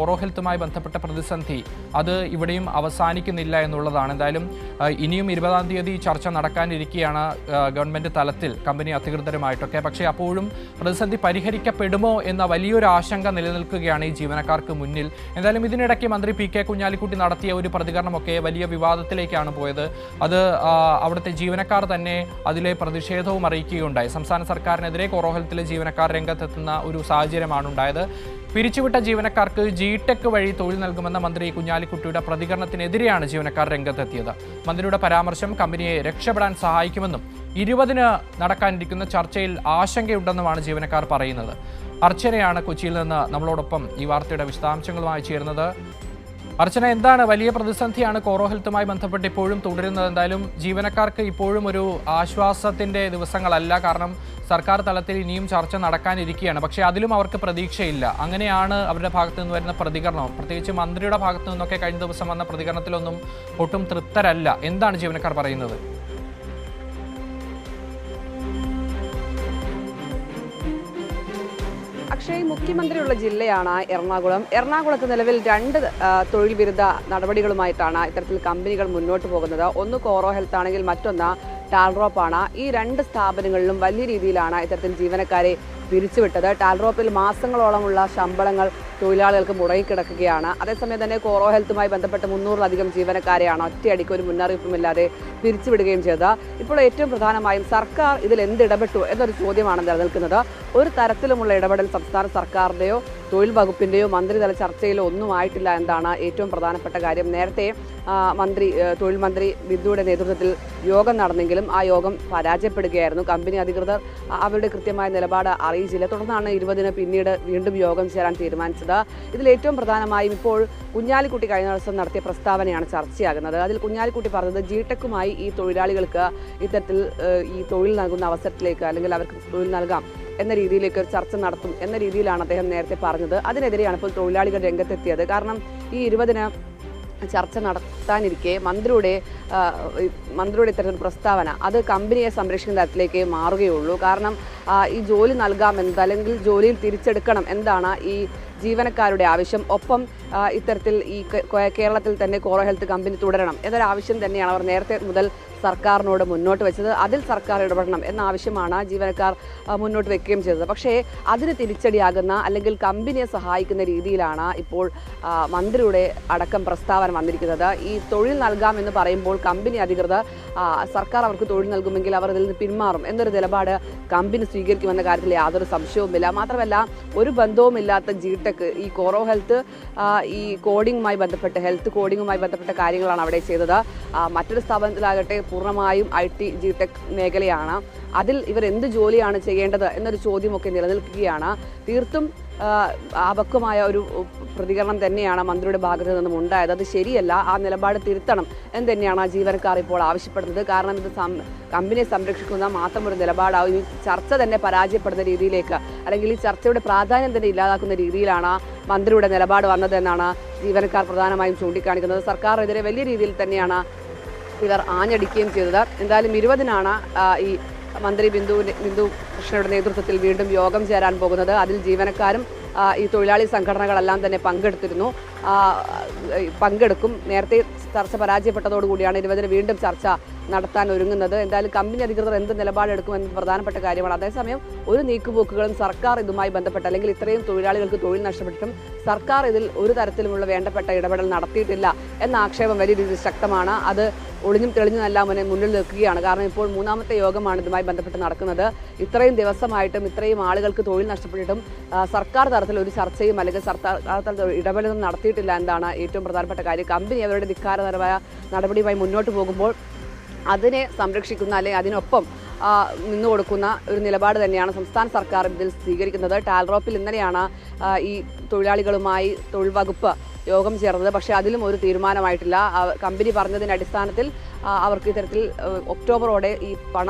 Auro ഹെൽത്തുമായി ബന്ധപ്പെട്ട പ്രതിസന്ധി അത് ഇവിടെയും അവസാനിക്കുന്നില്ല എന്നുള്ളതാണ്. എന്തായാലും ഇനിയും 20-ാം തീയതി ചർച്ച നടക്കാനിരിക്കുകയാണ് ഗവൺമെൻറ് തലത്തിൽ കമ്പനി അധികൃതരുമായിട്ടൊക്കെ. പക്ഷേ അപ്പോഴും പ്രതിസന്ധി പരിഹരിക്കപ്പെടുമോ എന്ന വലിയൊരു ആശങ്ക നിലനിൽക്കുകയാണ് ഈ ജീവനക്കാർക്ക് മുന്നിൽ. എന്തായാലും ഇതിനിടയ്ക്ക് മന്ത്രി പി കെ കുഞ്ഞാലിക്കുട്ടി നടത്തിയ ഒരു പ്രതികരണമൊക്കെ വലിയ വിവാദത്തിലേക്കാണ് പോയത്. അത് അവിടുത്തെ ജീവനക്കാർ തന്നെ അതിലെ പ്രതിഷേധവും അറിയിക്കുകയുണ്ടായി. സംസ്ഥാന സർക്കാരിനെതിരെ ഓറോ ഹെൽത്തിലെ ജീവനക്കാർ രംഗത്തെത്തുന്ന ഒരു സാഹചര്യമാണ് ഉണ്ടായത്. പിരിച്ചുവിട്ട ജീവനക്കാർക്ക് ജിടെക് വഴി തൊഴിൽ നൽകുമെന്ന മന്ത്രി കുഞ്ഞാലിക്കുട്ടിയുടെ പ്രതികരണത്തിനെതിരെയാണ് ജീവനക്കാർ രംഗത്തെത്തിയത്. മന്ത്രിയുടെ പരാമർശം കമ്പനിയെ രക്ഷപ്പെടാൻ സഹായിക്കുമെന്നും 20-ന് നടക്കാനിരിക്കുന്ന ചർച്ചയിൽ ആശങ്കയുണ്ടെന്നുമാണ് ജീവനക്കാർ പറയുന്നത്. അർച്ചനയാണ് കൊച്ചിയിൽ നിന്ന് നമ്മളോടൊപ്പം ഈ വാർത്തയുടെ വിശദാംശങ്ങളുമായി ചേരുന്നത്. അർച്ചന, എന്താണ് വലിയ പ്രതിസന്ധിയാണ് ഓറോ ഹെൽത്തുമായി ബന്ധപ്പെട്ട് ഇപ്പോഴും തുടരുന്നത്? എന്തായാലും ജീവനക്കാർക്ക് ഇപ്പോഴും ഒരു ആശ്വാസത്തിൻ്റെ ദിവസങ്ങളല്ല. കാരണം സർക്കാർ തലത്തിൽ ഇനിയും ചർച്ച നടക്കാനിരിക്കുകയാണ്. പക്ഷേ അതിലും അവർക്ക് പ്രതീക്ഷയില്ല. അങ്ങനെയാണ് അവരുടെ ഭാഗത്തു നിന്ന് വരുന്ന പ്രതികരണം. പ്രത്യേകിച്ച് മന്ത്രിയുടെ ഭാഗത്തു നിന്നൊക്കെ കഴിഞ്ഞ ദിവസം വന്ന പ്രതികരണത്തിലൊന്നും ഒട്ടും തൃപ്തരല്ല. എന്താണ് ജീവനക്കാർ പറയുന്നത്? അക്ഷയ്, മുഖ്യമന്ത്രിയുള്ള ജില്ലയാണ് എറണാകുളം. എറണാകുളത്ത് നിലവിൽ 2 തൊഴിൽ വിരുദ്ധ നടപടികളുമായിട്ടാണ് ഇത്തരത്തിൽ കമ്പനികൾ മുന്നോട്ട് പോകുന്നത്. ഒന്ന് ഓറോ ഹെൽത്ത് ആണെങ്കിൽ മറ്റൊന്ന് ടാൽറോപ്പാണ്. ഈ 2 സ്ഥാപനങ്ങളിലും വലിയ രീതിയിലാണ് ഇത്തരത്തിൽ ജീവനക്കാരെ പിരിച്ചുവിട്ടത്. ടാൽറോപ്പിൽ മാസങ്ങളോളമുള്ള ശമ്പളങ്ങൾ തൊഴിലാളികൾക്ക് മുടങ്ങിക്കിടക്കുകയാണ്. അതേസമയം തന്നെ ഓറോ ഹെൽത്തുമായി ബന്ധപ്പെട്ട് 300-ലധികം ജീവനക്കാരെയാണ് ഒറ്റയടിക്ക് ഒരു മുന്നറിയിപ്പുമില്ലാതെ പിരിച്ചുവിടുകയും ചെയ്തത്. ഇപ്പോൾ ഏറ്റവും പ്രധാനമായും സർക്കാർ ഇതിൽ എന്തിടപെട്ടു എന്നൊരു ചോദ്യമാണ് നിലനിൽക്കുന്നത്. ഒരു തരത്തിലുമുള്ള ഇടപെടൽ സംസ്ഥാന സർക്കാരിൻ്റെയോ തൊഴിൽ വകുപ്പിൻ്റെയോ മന്ത്രിതല ചർച്ചയിലോ ഒന്നും ആയിട്ടില്ല എന്നതാണ് ഏറ്റവും പ്രധാനപ്പെട്ട കാര്യം. നേരത്തെ തൊഴിൽ മന്ത്രി ബിന്ദുവിൻ്റെ നേതൃത്വത്തിൽ യോഗം നടന്നെങ്കിലും ആ യോഗം പരാജയപ്പെടുകയായിരുന്നു. കമ്പനി അധികൃതർ അവരുടെ കൃത്യമായ നിലപാട് അറിയിച്ചില്ല. തുടർന്നാണ് 20-ന് പിന്നീട് വീണ്ടും യോഗം ചേരാൻ തീരുമാനിച്ചത്. ഇതിൽ ഏറ്റവും പ്രധാനമായും ഇപ്പോൾ കുഞ്ഞാലിക്കുട്ടി കഴിഞ്ഞ ദിവസം നടത്തിയ പ്രസ്താവനയാണ് ചർച്ചയാകുന്നത്. അതിൽ കുഞ്ഞാലിക്കുട്ടി പറഞ്ഞത് ജിടെക്കുമായി ഈ തൊഴിലാളികൾക്ക് ഇത്തരത്തിൽ ഈ തൊഴിൽ നൽകുന്ന അവസരത്തിലേക്ക് അല്ലെങ്കിൽ അവർക്ക് തൊഴിൽ നൽകാം എന്ന രീതിയിലേക്ക് ഒരു ചർച്ച നടത്തും എന്ന രീതിയിലാണ് അദ്ദേഹം നേരത്തെ പറഞ്ഞത്. അതിനെതിരെയാണ് ഇപ്പോൾ തൊഴിലാളികൾ രംഗത്തെത്തിയത്. കാരണം ഈ 20-ന് ചർച്ച നടത്താനിരിക്കെ മന്ത്രിയുടെ ഇത്തരത്തിൽ പ്രസ്താവന അത് കമ്പനിയെ സംരക്ഷിക്കുന്ന തരത്തിലേക്ക് മാറുകയുള്ളൂ. കാരണം ഈ ജോലി നൽകാമെന്നത് അല്ലെങ്കിൽ ജോലിയിൽ തിരിച്ചെടുക്കണം എന്താണ് ഈ ജീവനക്കാരുടെ ആവശ്യം. ഒപ്പം ഇത്തരത്തിൽ ഈ കേരളത്തിൽ തന്നെ ഓറോ ഹെൽത്ത് കമ്പനി തുടരണം എന്നൊരു ആവശ്യം തന്നെയാണ് അവർ നേരത്തെ മുതൽ സർക്കാരിനോട് മുന്നോട്ട് വെച്ചത്. അതിൽ സർക്കാർ ഇടപെടണം എന്ന ആവശ്യമാണ് ജീവനക്കാർ മുന്നോട്ട് വെക്കുകയും ചെയ്തത്. പക്ഷേ അതിന് തിരിച്ചടിയാകുന്ന അല്ലെങ്കിൽ കമ്പനിയെ സഹായിക്കുന്ന രീതിയിലാണ് ഇപ്പോൾ മന്ത്രിയുടെ അടക്കം പ്രസ്താവന വന്നിരിക്കുന്നത്. ഈ തൊഴിൽ നൽകാമെന്ന് പറയുമ്പോൾ കമ്പനി അധികൃതർ സർക്കാർ അവർക്ക് തൊഴിൽ നൽകുമെങ്കിൽ അവർ ഇതിൽ നിന്ന് പിന്മാറും എന്നൊരു നിലപാട് കമ്പനി സ്വീകരിക്കുമെന്ന കാര്യത്തിൽ യാതൊരു സംശയവുമില്ല. മാത്രമല്ല ഒരു ബന്ധവുമില്ലാത്ത ജിടെക് ഈ ഓറോ ഹെൽത്ത് ഈ കോഡിങ്ങുമായി ബന്ധപ്പെട്ട് ഹെൽത്ത് കോഡിങ്ങുമായി ബന്ധപ്പെട്ട കാര്യങ്ങളാണ് അവിടെ ചെയ്തത്. മറ്റൊരു സ്ഥാപനത്തിലാകട്ടെ പൂർണ്ണമായും IT ജിടെക് മേഖലയാണ്. അതിൽ ഇവർ എന്ത് ജോലിയാണ് ചെയ്യേണ്ടത് എന്നൊരു ചോദ്യമൊക്കെ നിലനിൽക്കുകയാണ്. തീർത്തും അപക്വമായ ഒരു പ്രതികരണം തന്നെയാണ് മന്ത്രിയുടെ ഭാഗത്തു നിന്നും ഉണ്ടായത്. അത് ശരിയല്ല, ആ നിലപാട് തിരുത്തണം എന്ന് തന്നെയാണ് ജീവനക്കാർ ഇപ്പോൾ ആവശ്യപ്പെടുന്നത്. കാരണം ഇത് കമ്പനിയെ സംരക്ഷിക്കുന്ന മാത്രം ഒരു നിലപാടാവും. ഈ ചർച്ച തന്നെ പരാജയപ്പെടുന്ന രീതിയിലേക്ക് അല്ലെങ്കിൽ ഈ ചർച്ചയുടെ പ്രാധാന്യം തന്നെ ഇല്ലാതാക്കുന്ന രീതിയിലാണ് മന്ത്രിയുടെ നിലപാട് വന്നതെന്നാണ് ജീവനക്കാർ പ്രധാനമായും ചൂണ്ടിക്കാണിക്കുന്നത്. സർക്കാരിനെതിരെ വലിയ രീതിയിൽ തന്നെയാണ് ഇവർ ആഞ്ഞടിക്കുകയും ചെയ്തത്. എന്തായാലും 20-നാണ് ഈ മന്ത്രി ബിന്ദു കൃഷ്ണയുടെ നേതൃത്വത്തിൽ വീണ്ടും യോഗം ചേരാൻ പോകുന്നത്. അതിൽ ജീവനക്കാരും ഈ തൊഴിലാളി സംഘടനകളെല്ലാം തന്നെ പങ്കെടുക്കും. നേരത്തെ ചർച്ച പരാജയപ്പെട്ടതോടുകൂടിയാണ് 20-ന് വീണ്ടും ചർച്ച നടത്താൻ ഒരുങ്ങുന്നത്. എന്തായാലും കമ്പനി അധികൃതർ എന്ത് നിലപാടെടുക്കുമെന്നത് പ്രധാനപ്പെട്ട കാര്യമാണ്. അതേസമയം ഒരു നീക്കുപോക്കുകളും സർക്കാർ ഇതുമായി ബന്ധപ്പെട്ട് അല്ലെങ്കിൽ ഇത്രയും തൊഴിലാളികൾക്ക് തൊഴിൽ നഷ്ടപ്പെട്ടിട്ടും സർക്കാർ ഇതിൽ ഒരു തരത്തിലുമുള്ള വേണ്ടപ്പെട്ട ഇടപെടൽ നടത്തിയിട്ടില്ല എന്ന ആക്ഷേപം വലിയ രീതിയിൽ ശക്തമാണ്. അത് ഒളിഞ്ഞും തെളിഞ്ഞുമെല്ലാം മുന്നിൽ നിൽക്കുകയാണ്. കാരണം ഇപ്പോൾ 3ാമത്തെ യോഗമാണ് ഇതുമായി ബന്ധപ്പെട്ട് നടക്കുന്നത്. ഇത്രയും ദിവസമായിട്ടും ഇത്രയും ആളുകൾക്ക് തൊഴിൽ നഷ്ടപ്പെട്ടിട്ടും സർക്കാർ തലത്തിൽ ഒരു ചർച്ചയും അല്ലെങ്കിൽ സർക്കാർ തലത്തിൽ ഇടപെടലും നടത്തിയിട്ടില്ല എന്നതാണ് ഏറ്റവും പ്രധാനപ്പെട്ട കാര്യം. കമ്പനി അവരുടെ ധിക്കാരപരമായ നടപടിയുമായി മുന്നോട്ട് പോകുമ്പോൾ അതിനെ സംരക്ഷിക്കുന്ന അല്ലെങ്കിൽ അതിനൊപ്പം നിന്നു കൊടുക്കുന്ന ഒരു നിലപാട് തന്നെയാണ് സംസ്ഥാന സർക്കാർ ഇതിൽ സ്വീകരിക്കുന്നത്. ടാൽറോപ്പിൽ ഇന്നലെയാണ് ഈ തൊഴിലാളികളുമായി തൊഴിൽ വകുപ്പ് യോഗം ചേർന്നത്. പക്ഷേ അതിലും ഒരു തീരുമാനമായിട്ടില്ല. കമ്പനി പറഞ്ഞതിൻ്റെ അടിസ്ഥാനത്തിൽ അവർക്ക് ഇത്തരത്തിൽ ഒക്ടോബറോടെ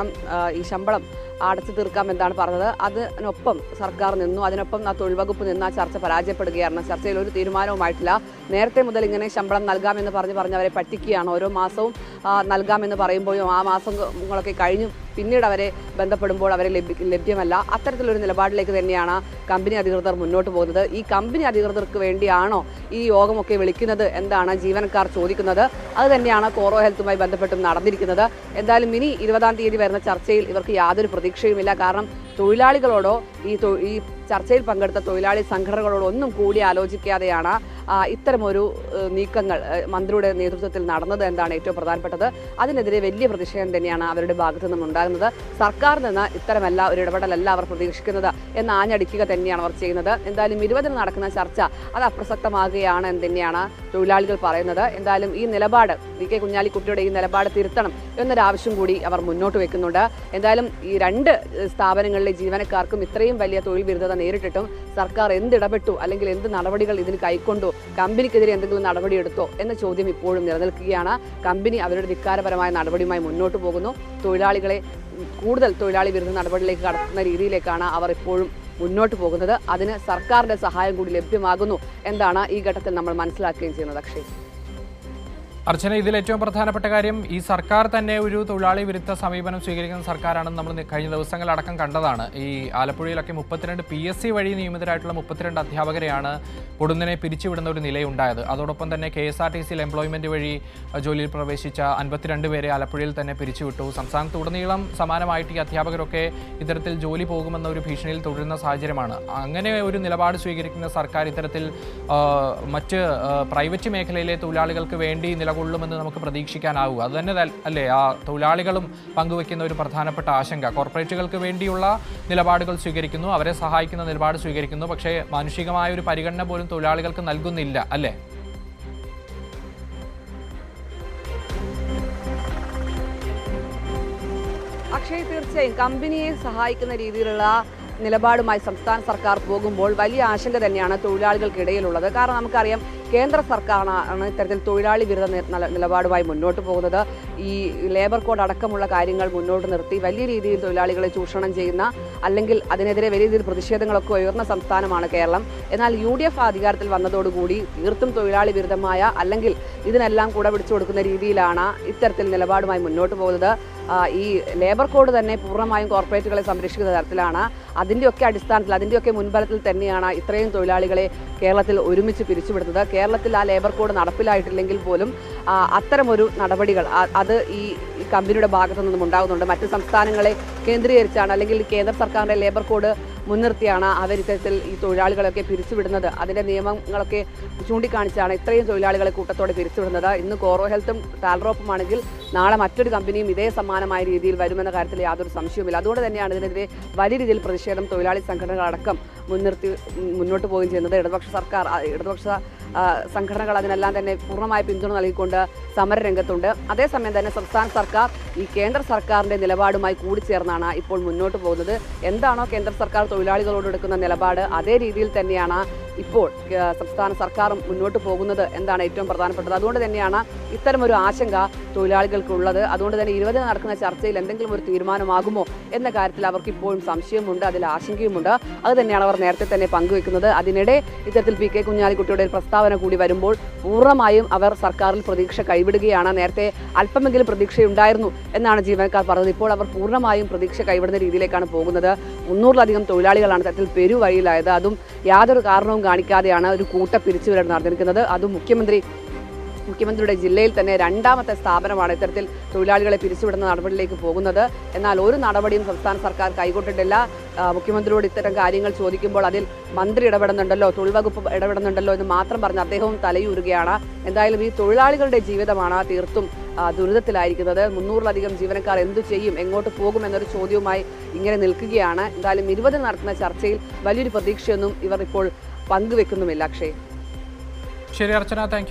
ഈ ശമ്പളം അടച്ചു തീർക്കാമെന്നാണ് പറഞ്ഞത്. അതിനൊപ്പം സർക്കാർ നിന്നു. അതിനൊപ്പം തൊഴിൽ വകുപ്പ് നിന്ന് ആ ചർച്ച പരാജയപ്പെടുകയാണ്. ചർച്ചയിൽ ഒരു തീരുമാനവുമായിട്ടില്ല. നേരത്തെ മുതൽ ഇങ്ങനെ ശമ്പളം നൽകാമെന്ന് പറഞ്ഞവരെ പറ്റിക്കുകയാണ്. ഓരോ മാസവും നൽകാമെന്ന് പറയുമ്പോഴും ആ മാസങ്ങളൊക്കെ കഴിഞ്ഞു പിന്നീട് അവരെ ബന്ധപ്പെടുമ്പോൾ അവരെ ലഭ്യമല്ല. അത്തരത്തിലൊരു നിലപാടിലേക്ക് തന്നെയാണ് കമ്പനി അധികൃതർ മുന്നോട്ട് പോകുന്നത്. ഈ കമ്പനി അധികൃതർക്ക് വേണ്ടിയാണോ ഈ യോഗമൊക്കെ വിളിക്കുന്നത് എന്നാണ് ജീവനക്കാർ ചോദിക്കുന്നത്. അത് തന്നെയാണ് കോറോ ഹെൽത്തുമായി ബന്ധപ്പെട്ടും നടന്നിരിക്കുന്നത്. എന്തായാലും ഇനി 20-ാം തീയതി വരുന്ന ചർച്ചയിൽ ഇവർക്ക് യാതൊരു പ്രതീക്ഷയുമില്ല. കാരണം തൊഴിലാളികളോടോ ഈ ചർച്ചയിൽ പങ്കെടുത്ത തൊഴിലാളി സംഘടനകളോട് ഒന്നും കൂടി ആലോചിക്കാതെയാണ് ഇത്തരമൊരു നീക്കങ്ങൾ മന്ത്രിയുടെ നേതൃത്വത്തിൽ നടന്നത് എന്നാണ് ഏറ്റവും പ്രധാനപ്പെട്ടത്. അതിനെതിരെ വലിയ പ്രതിഷേധം തന്നെയാണ് അവരുടെ ഭാഗത്തു നിന്നും ഉണ്ടാകുന്നത്. സർക്കാരിൽ നിന്ന് ഇത്തരമല്ല ഒരു ഇടപെടലല്ല അവർ പ്രതീക്ഷിക്കുന്നത് എന്ന് ആഞ്ഞടിക്കുക തന്നെയാണ് അവർ ചെയ്യുന്നത്. എന്തായാലും 20-ന് നടക്കുന്ന ചർച്ച അത് അപ്രസക്തമാകുകയാണ് എന്ന് തന്നെയാണ് തൊഴിലാളികൾ പറയുന്നത്. എന്തായാലും ഈ നിലപാട് വി.കെ. കുഞ്ഞാലിക്കുട്ടിയുടെ ഈ നിലപാട് തിരുത്തണം എന്നൊരാവശ്യം കൂടി അവർ മുന്നോട്ട് വെക്കുന്നുണ്ട്. എന്തായാലും ഈ 2 സ്ഥാപനങ്ങളിലെ ജീവനക്കാർക്കും ഇത്രയും വലിയ തൊഴിൽ വിരുദ്ധത നേരിട്ടിട്ടും സർക്കാർ എന്തിടപെട്ടു അല്ലെങ്കിൽ എന്ത് നടപടികൾ ഇതിന് കൈക്കൊണ്ടു, കമ്പനിക്കെതിരെ എന്തെങ്കിലും നടപടിയെടുത്തോ എന്ന ചോദ്യം ഇപ്പോഴും നിലനിൽക്കുകയാണ്. കമ്പനി അവരുടെ ധിക്കാരപരമായ നടപടിയുമായി മുന്നോട്ട് പോകുന്നു. തൊഴിലാളികളെ കൂടുതൽ തൊഴിലാളി വിരുദ്ധ നടപടിയിലേക്ക് കടക്കുന്ന രീതിയിലേക്കാണ് അവർ ഇപ്പോഴും മുന്നോട്ട് പോകുന്നത്. അതിന് സർക്കാരിന്റെ സഹായം കൂടി ലഭ്യമാകുന്നു എന്നാണ് ഈ ഘട്ടത്തിൽ നമ്മൾ മനസ്സിലാക്കുകയും ചെയ്യുന്നത്. അക്ഷയ്, അർച്ചന, ഇതിൽ ഏറ്റവും പ്രധാനപ്പെട്ട കാര്യം ഈ സർക്കാർ തന്നെ ഒരു തൊഴിലാളി വിരുദ്ധ സമീപനം സ്വീകരിക്കുന്ന സർക്കാരാണെന്ന് നമ്മൾ കഴിഞ്ഞ ദിവസങ്ങളടക്കം കണ്ടതാണ്. ഈ ആലപ്പുഴയിലൊക്കെ 32 PSC വഴി നിയമിതരായിട്ടുള്ള 32 അധ്യാപകരെയാണ് പൊടുന്നനെ പിരിച്ചുവിടുന്ന ഒരു നിലയുണ്ടായത്. അതോടൊപ്പം തന്നെ KSRTCയിൽ എംപ്ലോയ്മെന്റ് വഴി ജോലിയിൽ പ്രവേശിച്ച 52 പേരെ ആലപ്പുഴയിൽ തന്നെ പിരിച്ചുവിട്ടു. സംസ്ഥാനത്തുടനീളം സമാനമായിട്ട് ഈ അധ്യാപകരൊക്കെ ഇത്തരത്തിൽ ജോലി പോകുമെന്ന ഒരു ഭീഷണിയിൽ തുടരുന്ന സാഹചര്യമാണ്. അങ്ങനെ ഒരു നിലപാട് സ്വീകരിക്കുന്ന സർക്കാർ ഇത്തരത്തിൽ മറ്റ് പ്രൈവറ്റ് മേഖലയിലെ തൊഴിലാളികൾക്ക് വേണ്ടി കൊള്ളുമെന്ന് നമുക്ക് പ്രതീക്ഷിക്കാനാവൂ. അതുതന്നെ അല്ലേ ആ തൊഴിലാളികളും പങ്കുവെക്കുന്ന ഒരു പ്രധാനപ്പെട്ട ആശങ്ക. കോർപ്പറേറ്റുകൾക്ക് വേണ്ടിയുള്ള നിലപാടുകൾ സ്വീകരിക്കുന്നു, അവരെ സഹായിക്കുന്ന നിലപാട് സ്വീകരിക്കുന്നു, പക്ഷേ മാനുഷികമായ ഒരു പരിഗണന പോലും തൊഴിലാളികൾക്ക് നൽകുന്നില്ല അല്ലേ? അക്ഷയ്, തീർച്ചയായും കമ്പനിയെ സഹായിക്കുന്ന രീതിയിലുള്ള നിലപാടുമായി സംസ്ഥാന സർക്കാർ പോകുമ്പോൾ വലിയ ആശങ്ക തന്നെയാണ് തൊഴിലാളികൾക്കിടയിലുള്ളത്. കാരണം നമുക്കറിയാം കേന്ദ്ര സർക്കാരാണ് ഇത്തരത്തിൽ തൊഴിലാളി വിരുദ്ധ നിലപാടുമായി മുന്നോട്ട് പോകുന്നത്. ഈ ലേബർ കോഡ് അടക്കമുള്ള കാര്യങ്ങൾ മുന്നോട്ട് നിർത്തി വലിയ രീതിയിൽ തൊഴിലാളികളെ ചൂഷണം ചെയ്യുന്ന അല്ലെങ്കിൽ അതിനെതിരെ വലിയ രീതിയിൽ പ്രതിഷേധങ്ങളൊക്കെ ഉയർന്ന സംസ്ഥാനമാണ് കേരളം. എന്നാൽ UDF അധികാരത്തിൽ വന്നതോടുകൂടി തീർത്തും തൊഴിലാളി വിരുദ്ധമായ അല്ലെങ്കിൽ ഇതിനെല്ലാം കൂടെ പിടിച്ചു കൊടുക്കുന്ന രീതിയിലാണ് ഇത്തരത്തിൽ നിലപാടുമായി മുന്നോട്ട് പോകുന്നത്. ഈ ലേബർ കോഡ് തന്നെ പൂർണ്ണമായും കോർപ്പറേറ്റുകളെ സംരക്ഷിക്കുന്ന തരത്തിലാണ്. അതിൻ്റെയൊക്കെ അടിസ്ഥാനത്തിൽ അതിൻ്റെയൊക്കെ മുൻബലത്തിൽ തന്നെയാണ് ഇത്രയും തൊഴിലാളികളെ കേരളത്തിൽ ഒരുമിച്ച് പിരിച്ചുവിടുന്നത്. കേരളത്തിൽ ആ ലേബർ കോഡ് നടപ്പിലായിട്ടില്ലെങ്കിൽ പോലും അത്തരമൊരു നടപടികൾ അത് ഈ കമ്പനിയുടെ ഭാഗത്തു നിന്നും ഉണ്ടാകുന്നുണ്ട്. മറ്റ് സംസ്ഥാനങ്ങളെ കേന്ദ്രീകരിച്ചാണ് അല്ലെങ്കിൽ കേന്ദ്ര സർക്കാരിൻ്റെ ലേബർ കോഡ് മുൻനിർത്തിയാണ് അവർ ഇത്തരത്തിൽ ഈ തൊഴിലാളികളൊക്കെ പിരിച്ചുവിടുന്നത്. അതിൻ്റെ നിയമങ്ങളൊക്കെ ചൂണ്ടിക്കാണിച്ചാണ് ഇത്രയും തൊഴിലാളികളെ കൂട്ടത്തോടെ പിരിച്ചുവിടുന്നത്. ഇന്ന് കോറോ ഹെൽത്തും ടാൽറോപ്പുമാണെങ്കിൽ നാളെ മറ്റൊരു കമ്പനിയും ഇതേ സമാനമായ രീതിയിൽ വരുമെന്ന കാര്യത്തിൽ യാതൊരു സംശയവുമില്ല. അതുകൊണ്ട് തന്നെയാണ് ഇതിനെതിരെ വലിയ രീതിയിൽ പ്രതിഷേധം തൊഴിലാളി സംഘടനകളടക്കം മുൻനിർത്തി മുന്നോട്ട് പോവുകയും ചെയ്യുന്നത്. ഇടതുപക്ഷ സംഘടനകൾ അതിനെല്ലാം തന്നെ പൂർണ്ണമായ പിന്തുണ നൽകിക്കൊണ്ട് സമരരംഗത്തുണ്ട്. അതേസമയം തന്നെ സംസ്ഥാന സർക്കാർ ഈ കേന്ദ്ര സർക്കാരിൻ്റെ നിലപാടുമായി കൂടിച്ചേർന്നാണ് ഇപ്പോൾ മുന്നോട്ട് പോകുന്നത്. എന്താണോ കേന്ദ്ര സർക്കാർ തൊഴിലാളികളോട് എടുക്കുന്ന നിലപാട് അതേ രീതിയിൽ തന്നെയാണ് ഇപ്പോൾ സംസ്ഥാന സർക്കാർ മുന്നോട്ട് പോകുന്നത് എന്നാണ് ഏറ്റവും പ്രധാനപ്പെട്ടത്. അതുകൊണ്ട് തന്നെയാണ് ഇത്തരമൊരു ആശങ്ക തൊഴിലാളികൾക്കുള്ളത്. അതുകൊണ്ട് തന്നെ 20-ന് നടക്കുന്ന ചർച്ചയിൽ എന്തെങ്കിലും ഒരു തീരുമാനമാകുമോ എന്ന കാര്യത്തിൽ അവർക്ക് ഇപ്പോഴും സംശയമുണ്ട്, അതിൽ ആശങ്കയുമുണ്ട്. അത് തന്നെയാണ് അവർ നേരത്തെ തന്നെ പങ്കുവെക്കുന്നത്. അതിനിടെ ഇത്തരത്തിൽ പി.കെ. കുഞ്ഞാലിക്കുട്ടിയുടെ ഒരു പ്രസ്താവന കൂടി വരുമ്പോൾ പൂർണ്ണമായും അവർ സർക്കാരിൽ പ്രതീക്ഷ കൈവിടുകയാണ്. നേരത്തെ അല്പമെങ്കിലും പ്രതീക്ഷയുണ്ടായിരുന്നു എന്നാണ് ജീവനക്കാർ പറഞ്ഞത്. ഇപ്പോൾ അവർ പൂർണ്ണമായും പ്രതീക്ഷ കൈവിടുന്ന രീതിയിലേക്കാണ് പോകുന്നത്. 300-ലധികം തൊഴിലാളികളാണ് ഇത്തരത്തിൽ പെരുവഴിയിലായത്. അതും യാതൊരു കാരണവും കാണിക്കാതെയാണ് ഒരു കൂട്ട പിരിച്ചുവിടൽ നടന്നിരിക്കുന്നത്. അതും മുഖ്യമന്ത്രിയുടെ ജില്ലയിൽ തന്നെ 2ാമത്തെ സ്ഥാപനമാണ് ഇത്തരത്തിൽ തൊഴിലാളികളെ പിരിച്ചുവിടുന്ന നടപടിയിലേക്ക് പോകുന്നത്. എന്നാൽ ഒരു നടപടിയും സംസ്ഥാന സർക്കാർ കൈകൊണ്ടിട്ടില്ല. മുഖ്യമന്ത്രിയോട് ഇത്തരം കാര്യങ്ങൾ ചോദിക്കുമ്പോൾ അതിൽ മന്ത്രി ഇടപെടുന്നുണ്ടല്ലോ, തൊഴിൽ വകുപ്പ് ഇടപെടുന്നുണ്ടല്ലോ എന്ന് മാത്രം പറഞ്ഞ് അദ്ദേഹവും തലയൂരുകയാണ്. എന്തായാലും ഈ തൊഴിലാളികളുടെ ജീവിതമാണ് തീർത്തും ദുരിതത്തിലായിരിക്കുന്നത്. 300-ലധികം ജീവനക്കാർ എന്തു ചെയ്യും, എങ്ങോട്ട് പോകും എന്നൊരു ചോദ്യവുമായി ഇങ്ങനെ നിൽക്കുകയാണ്. എന്തായാലും 20-ന് നടക്കുന്ന ചർച്ചയിൽ വലിയൊരു പ്രതീക്ഷയൊന്നും ഇവർ ഇപ്പോൾ പങ്കുവെക്കുന്നുമില്ല. അക്ഷയ്, ശരി അർച്ചന, താങ്ക് യു.